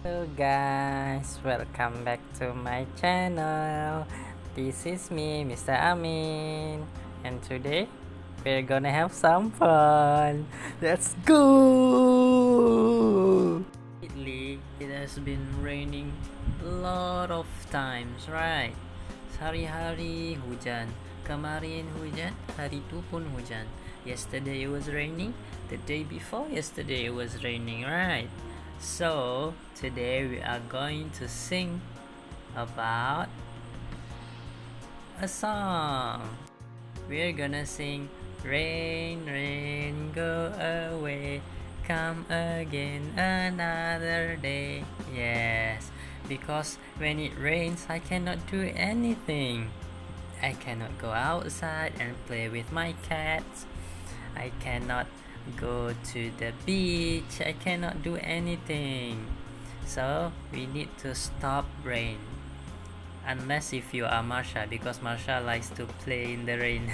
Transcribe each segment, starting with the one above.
Hello guys, welcome back to my channel. This is me, Mr. Amin, and today we're gonna have some fun. Let's go! Lately, it has been raining a lot of times, right? Hari-hari hujan, kemarin hujan, hari itu pun hujan. Yesterday it was raining, the day before yesterday it was raining, right? So today we are going to sing about a song. We're gonna sing rain, rain, go away, come again another day. Yes, because when it rains I cannot do anything. I cannot go outside and play with my cats. I cannot go to the beach. I cannot do anything. So we need to stop rain. Unless if you are Marsha, because Marsha likes to play in the rain.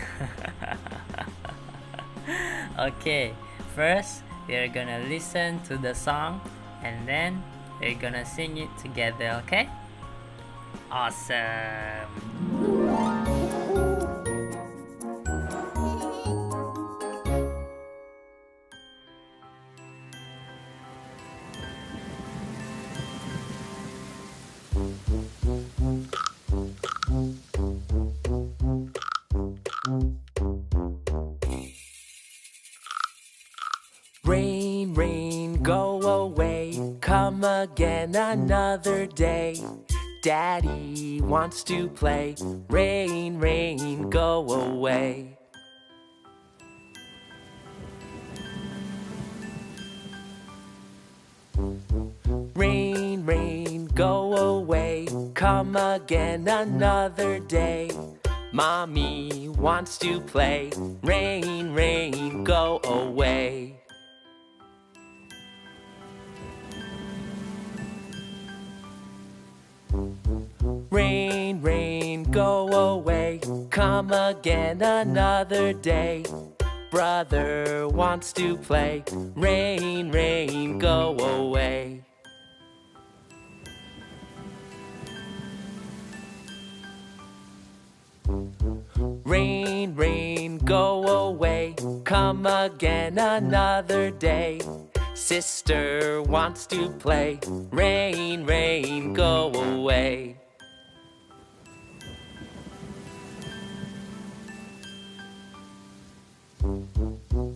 Okay, first we are gonna listen to the song and then we're gonna sing it together, okay? Awesome! Rain, rain, go away, come again another day. Daddy wants to play. Rain, rain, go away. Rain, rain, go away, come again another day. Mommy wants to play. Rain, rain, go away. Rain, rain, go away, come again another day. Brother wants to play. Rain, rain, go away. Rain, rain, go away, come again another day. Sister wants to play. Rain, rain, go away.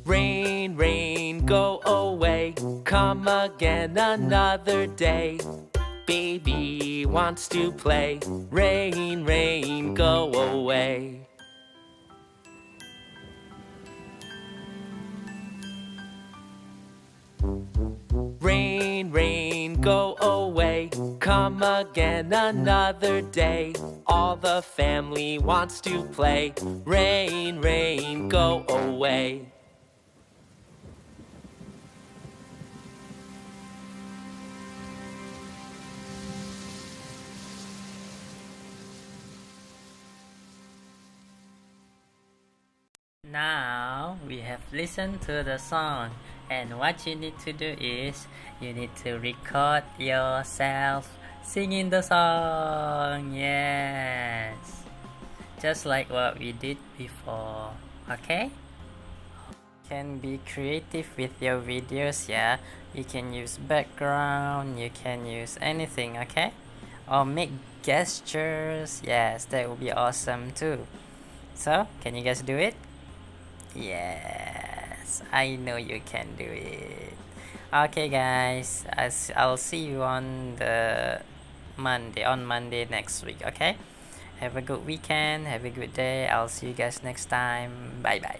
Rain, rain, go away, come again another day. Baby wants to play. Rain, rain, go away. Rain, rain, go away, come again another day. All the family wants to play. Rain, rain, go away. Now we have listened to the song, and what you need to do is you need to record yourself singing the song. Yes, just like what we did before. Okay, can be creative with your videos. Yeah, you can use background, you can use anything. Okay, or make gestures. Yes, that would be awesome too. So can you guys do it? Yes, I know you can do it. Okay guys, I'll see you on Monday next week. Okay, have a good weekend, have a good day. I'll see you guys next time. Bye bye.